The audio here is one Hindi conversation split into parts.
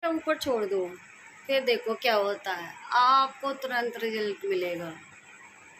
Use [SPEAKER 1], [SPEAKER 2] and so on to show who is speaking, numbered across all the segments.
[SPEAKER 1] ऊपर छोड़ दो, फिर देखो क्या होता है, आपको तुरंत रिजल्ट मिलेगा।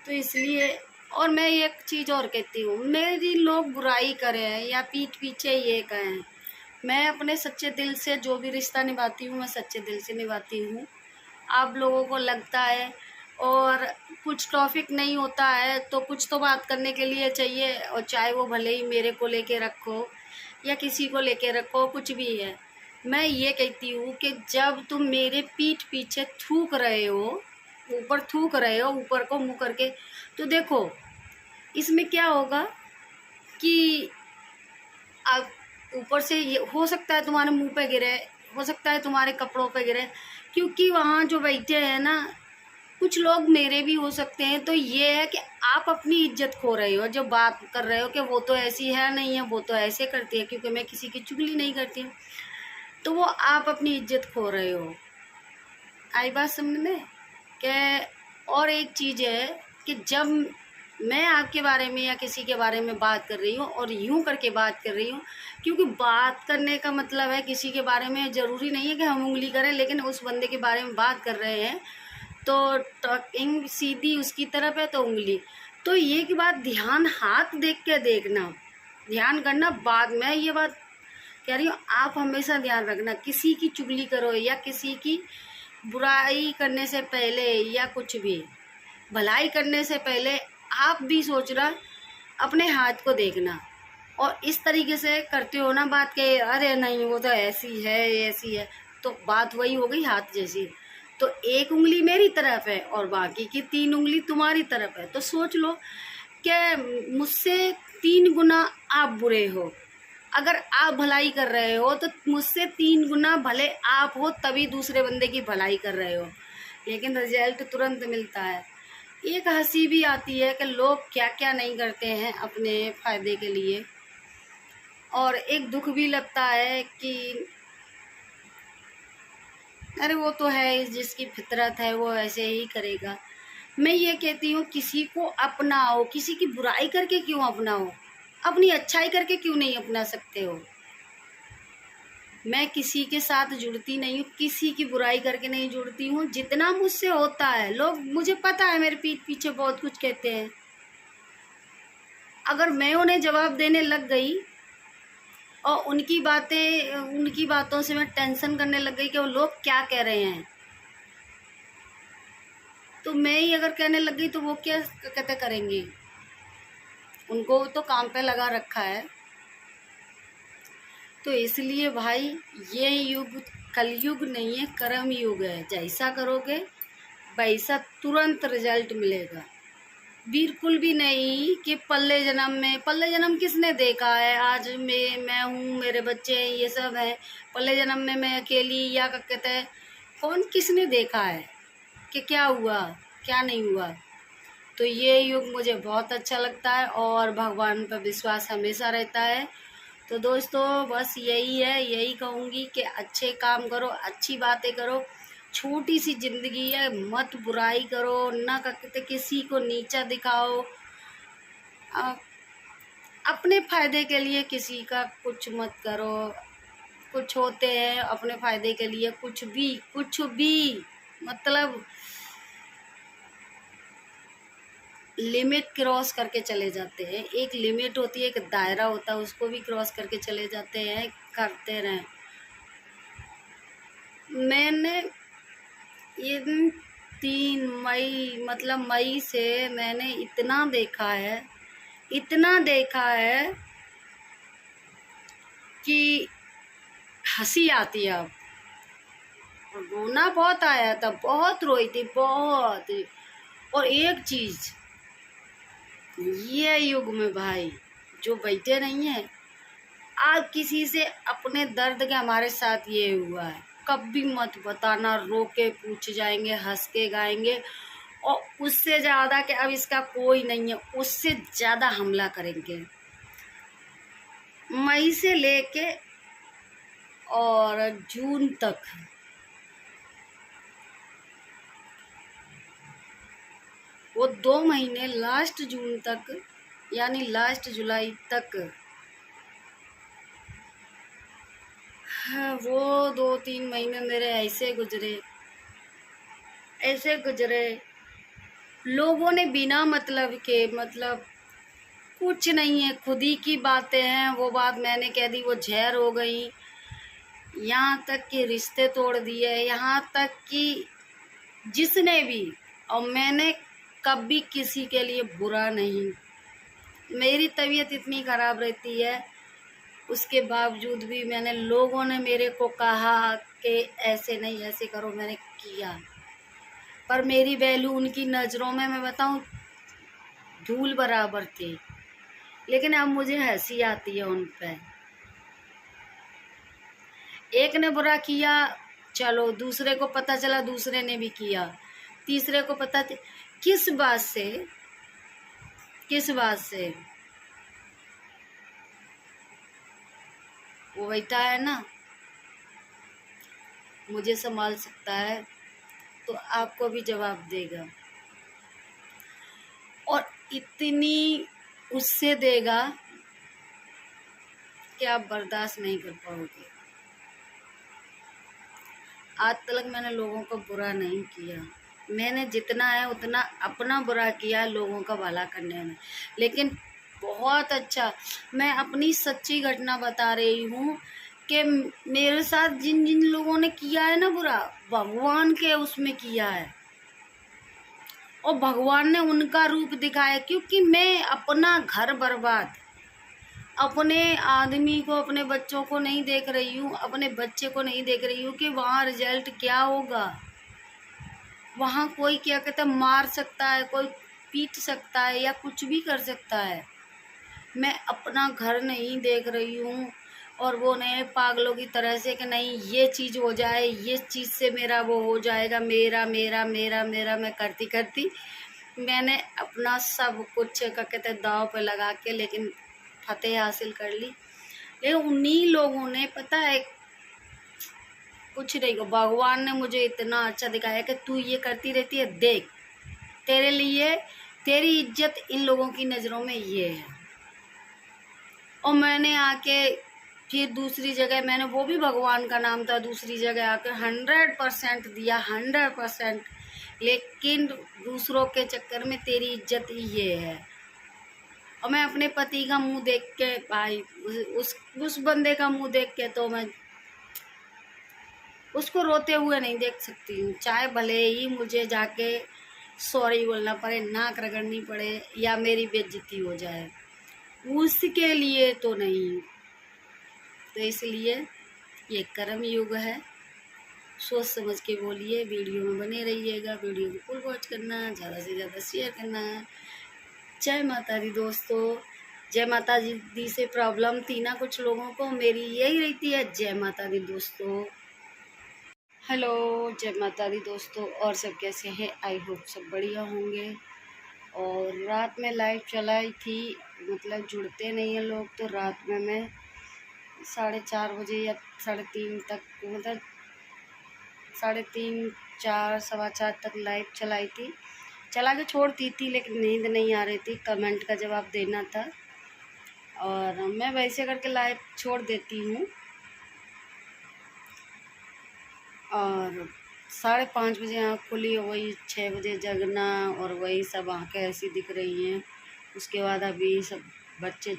[SPEAKER 1] तो इसलिए, और मैं एक चीज़ और कहती हूँ, मेरी लोग बुराई करें या पीठ पीछे ये कहें, मैं अपने सच्चे दिल से जो भी रिश्ता निभाती हूँ मैं सच्चे दिल से निभाती हूँ। आप लोगों को लगता है और कुछ टॉपिक नहीं होता है तो कुछ तो बात करने के लिए चाहिए, और चाहे वो भले ही मेरे को लेके रखो या किसी को लेके रखो, कुछ भी है। मैं ये कहती हूँ कि जब तुम मेरे पीठ पीछे थूक रहे हो, ऊपर थूक रहे हो, ऊपर को मुँह करके, तो देखो इसमें क्या होगा कि आप ऊपर से ये हो सकता है तुम्हारे मुंह पे गिरे, हो सकता है तुम्हारे कपड़ों पे गिरे, क्योंकि वहाँ जो बैठे हैं ना कुछ लोग मेरे भी हो सकते हैं। तो ये है कि आप अपनी इज्जत खो रहे हो जो बात कर रहे हो कि वो तो ऐसी है नहीं है, वो तो ऐसे करती है, क्योंकि मैं किसी की चुगली नहीं करती हूँ, तो वो आप अपनी इज्जत खो रहे हो। आई बात समझ में? कि और एक चीज़ है कि जब मैं आपके बारे में या किसी के बारे में बात कर रही हूँ और यूं करके बात कर रही हूँ, क्योंकि बात करने का मतलब है किसी के बारे में, ज़रूरी नहीं है कि हम उंगली करें, लेकिन उस बंदे के बारे में बात कर रहे हैं तो टॉकिंग सीधी उसकी तरफ है तो उंगली। तो ये की बात ध्यान हाथ देख के देखना, ध्यान करना। बाद में ये बात कह रही हूँ, आप हमेशा ध्यान रखना, किसी की चुगली करो या किसी की बुराई करने से पहले या कुछ भी भलाई करने से पहले आप भी सोचना, अपने हाथ को देखना। और इस तरीके से करते हो ना बात के, अरे नहीं वो तो ऐसी है ऐसी है, तो बात वही हो गई हाथ जैसी। तो एक उंगली मेरी तरफ है और बाकी की 3 उंगली तुम्हारी तरफ है, तो सोच लो कि मुझसे 3 गुना आप बुरे हो। अगर आप भलाई कर रहे हो तो मुझसे 3 गुना भले आप हो, तभी दूसरे बंदे की भलाई कर रहे हो, लेकिन रिजल्ट तुरंत मिलता है। एक हंसी भी आती है कि लोग क्या क्या नहीं करते हैं अपने फ़ायदे के लिए, और एक दुख भी लगता है कि अरे वो तो है, जिसकी फितरत है वो ऐसे ही करेगा। मैं ये कहती हूँ, किसी को अपनाओ, किसी की बुराई करके क्यों अपनाओ, अपनी अच्छाई करके क्यों नहीं अपना सकते हो। मैं किसी के साथ जुड़ती नहीं हूँ, किसी की बुराई करके नहीं जुड़ती हूँ। जितना मुझसे होता है, लोग मुझे पता है मेरे पीठ पीछे बहुत कुछ कहते हैं, अगर मैं उन्हें जवाब देने लग गई और उनकी बातों से मैं टेंशन करने लग गई कि वो लोग क्या कह रहे हैं, तो मैं ही अगर कहने लग गई तो वो क्या कहते करेंगे, उनको तो काम पे लगा रखा है। तो इसलिए भाई, ये युग कलयुग नहीं है, कर्म युग है। जैसा करोगे वैसा तुरंत रिजल्ट मिलेगा। बिल्कुल भी नहीं कि पल्ले जन्म किसने देखा है। आज मैं हूँ, मेरे बच्चे हैं, ये सब है, पल्ले जन्म में मैं अकेली या क्या कहते हैं, कौन किसने देखा है कि क्या हुआ क्या नहीं हुआ। तो ये युग मुझे बहुत अच्छा लगता है और भगवान पर विश्वास हमेशा रहता है। तो दोस्तों बस यही है, यही कहूँगी कि अच्छे काम करो, अच्छी बातें करो, छोटी सी जिंदगी है, मत बुराई करो, ना कहते किसी को नीचा दिखाओ। अपने फायदे के लिए किसी का कुछ मत करो। कुछ होते हैं अपने फायदे के लिए कुछ भी मतलब लिमिट क्रॉस करके चले जाते हैं। एक लिमिट होती है, एक दायरा होता है, उसको भी क्रॉस करके चले जाते हैं, करते रहें। मैंने ये 3 मई मतलब मई से मैंने इतना देखा है कि हंसी आती है अब। रोना बहुत आया था, बहुत रोई थी, बहुत। और एक चीज़, ये युग में भाई जो बैठे नहीं है, आप किसी से अपने दर्द के हमारे साथ ये हुआ है कभी मत बताना, रो के पूछ जाएंगे, हंस के गाएंगे, और उससे ज़्यादा कि अब इसका कोई नहीं है, उससे ज़्यादा हमला करेंगे। मई से लेके और जून तक वो 2 महीने, लास्ट जून तक यानी लास्ट जुलाई तक हाँ, वो 2-3 महीने मेरे ऐसे गुजरे। लोगों ने बिना मतलब के, मतलब कुछ नहीं है, खुद ही की बातें हैं। वो बात मैंने कह दी, वो जहर हो गई। यहाँ तक कि रिश्ते तोड़ दिए, यहाँ तक कि जिसने भी, और मैंने कभी किसी के लिए बुरा नहीं, मेरी तबीयत इतनी ख़राब रहती है, उसके बावजूद भी लोगों ने मेरे को कहा कि ऐसे नहीं, ऐसे करो, मैंने किया। पर मेरी वैल्यू उनकी नज़रों में, मैं बताऊं, धूल बराबर थी। लेकिन अब मुझे हंसी आती है उन पे। एक ने बुरा किया, चलो, दूसरे को पता चला दूसरे ने भी किया, तीसरे को पता किस बात से वो बैठा है ना, मुझे संभाल सकता है तो आपको भी जवाब देगा, और इतनी उससे देगा कि आप बर्दाश्त नहीं कर पाओगे। आज तक मैंने लोगों को बुरा नहीं किया, मैंने जितना है उतना अपना बुरा किया लोगों का भला करने में। लेकिन बहुत अच्छा, मैं अपनी सच्ची घटना बता रही हूँ कि मेरे साथ जिन जिन लोगों ने किया है ना बुरा, भगवान के उसमें किया है, और भगवान ने उनका रूप दिखाया। क्योंकि मैं अपना घर बर्बाद, अपने आदमी को, अपने बच्चों को नहीं देख रही हूँ, अपने बच्चे को नहीं देख रही हूँ कि वहाँ रिजल्ट क्या होगा। वहाँ कोई क्या कहता है, मार सकता है, कोई पीट सकता है, या कुछ भी कर सकता है। मैं अपना घर नहीं देख रही हूँ, और वो नए पागलों की तरह से कि नहीं ये चीज़ हो जाए, ये चीज़ से मेरा वो हो जाएगा, मेरा मेरा मेरा मेरा, मैं करती करती मैंने अपना सब कुछ क्या कहते हैं दांव पे लगा के, लेकिन फतेह हासिल कर ली। लेकिन उन्हीं लोगों ने, पता है, कुछ नहीं को, भगवान ने मुझे इतना अच्छा दिखाया कि तू ये करती रहती है, देख तेरे लिए, तेरी इज्जत इन लोगों की नज़रों में ये है। और मैंने आके फिर दूसरी जगह, मैंने, वो भी भगवान का नाम था, दूसरी जगह आके 100% दिया, 100%। लेकिन दूसरों के चक्कर में तेरी इज्जत ये है। और मैं अपने पति का मुंह देख के, भाई, उस बंदे का मुंह देख के तो मैं उसको रोते हुए नहीं देख सकती हूँ। चाहे भले ही मुझे जाके सॉरी बोलना पड़े, नाक रगड़नी पड़े, या मेरी बेइज्जती हो जाए, उसके लिए तो नहीं। तो इसलिए ये कर्म युग है, सोच समझ के बोलिए। वीडियो में बने रहिएगा, वीडियो को फुल वॉच करना, ज़्यादा से ज़्यादा शेयर करना। जय माता दी दोस्तों, जय माता दी से प्रॉब्लम थी ना कुछ लोगों को, मेरी यही रहती है, जय माता दी दोस्तों। हेलो, जय माता दी दोस्तों, और सब कैसे हैं? आई होप सब बढ़िया होंगे। और रात में लाइव चलाई थी, मतलब जुड़ते नहीं हैं लोग, तो रात में मैं 4:30 बजे या 3:30 तक, मतलब 3:30, 4, 4:15 तक लाइव चलाई थी। चला के छोड़ती थी, लेकिन नींद नहीं आ रही थी, कमेंट का जवाब देना था, और मैं वैसे करके लाइव छोड़ देती हूँ। और 5:30 बजे आँख खुली, वही 6 बजे जगना, और वही सब आँखें ऐसी दिख रही हैं। उसके बाद अभी सब बच्चे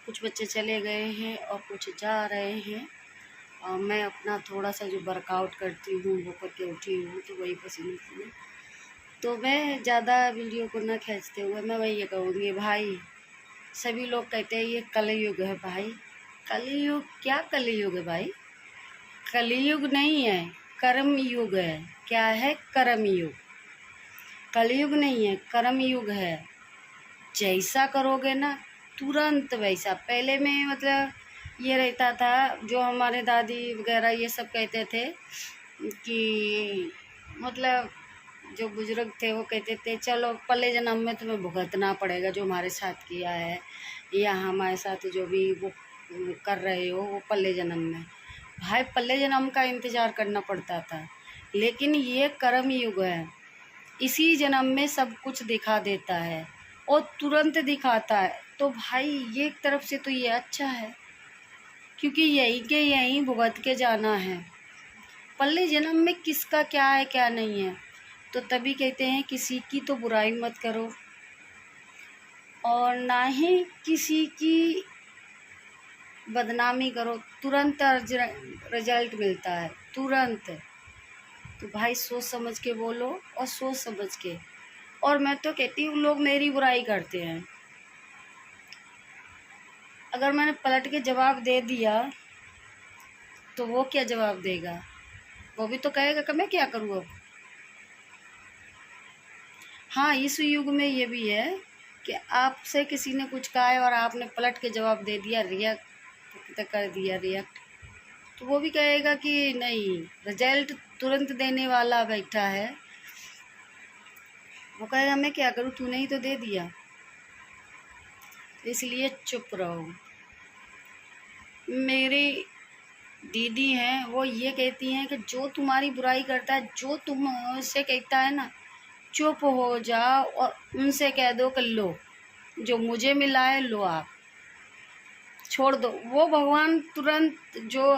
[SPEAKER 1] कुछ बच्चे चले गए हैं और कुछ जा रहे हैं, और मैं अपना थोड़ा सा जो वर्कआउट करती हूँ वो करके उठी हूँ, तो वही पसीने पसीने। तो मैं ज़्यादा वीडियो को न खींचते हुए मैं वही ये कहूँगी, भाई, सभी लोग कहते हैं ये कलयुग है। भाई, कलयुग क्या कलयुग है भाई? कलयुग नहीं है, कर्म युग है। क्या है? कर्म युग। कलयुग नहीं है, कर्म युग है। जैसा करोगे ना तुरंत वैसा। पहले में मतलब ये रहता था, जो हमारे दादी वगैरह ये सब कहते थे कि मतलब जो बुजुर्ग थे वो कहते थे चलो पल्ले जन्म में तुम्हें भुगतना पड़ेगा जो हमारे साथ किया है, या हमारे साथ जो भी वो कर रहे हो वो पल्ले जन्म में। भाई, पल्ले जन्म का इंतज़ार करना पड़ता था, लेकिन ये कर्म युग है। इसी जन्म में सब कुछ दिखा देता है, और तुरंत दिखाता है। तो भाई, ये एक तरफ से तो ये अच्छा है। क्योंकि यहीं के यहीं भुगत के जाना है। पल्ले जन्म में किसका क्या है क्या नहीं है। तो तभी कहते हैं किसी की तो बुराई मत करो और ना ही किसी की बदनामी करो। तुरंत रिजल्ट मिलता है, तुरंत। तो भाई सोच समझ के बोलो और सोच समझ के। और मैं तो कहती हूँ लोग मेरी बुराई करते हैं, अगर मैंने पलट के जवाब दे दिया तो वो क्या जवाब देगा? वो भी तो कहेगा कि मैं क्या करूँ अब। हाँ, इस युग में ये भी है कि आपसे किसी ने कुछ कहा है और आपने पलट के जवाब दे दिया, रिएक्ट कर दिया रिएक्ट, तो वो भी कहेगा कि नहीं, रिजल्ट तुरंत देने वाला बैठा है। वो कहेगा मैं क्या करूँ, तूने ही तो दे दिया। इसलिए चुप रहो। मेरी दीदी हैं, वो ये कहती हैं कि जो तुम्हारी बुराई करता है, जो तुम उससे कहता है ना, चुप हो जाओ और उनसे कह दो कि लो जो मुझे मिला है लो, आप छोड़ दो। वो भगवान तुरंत जो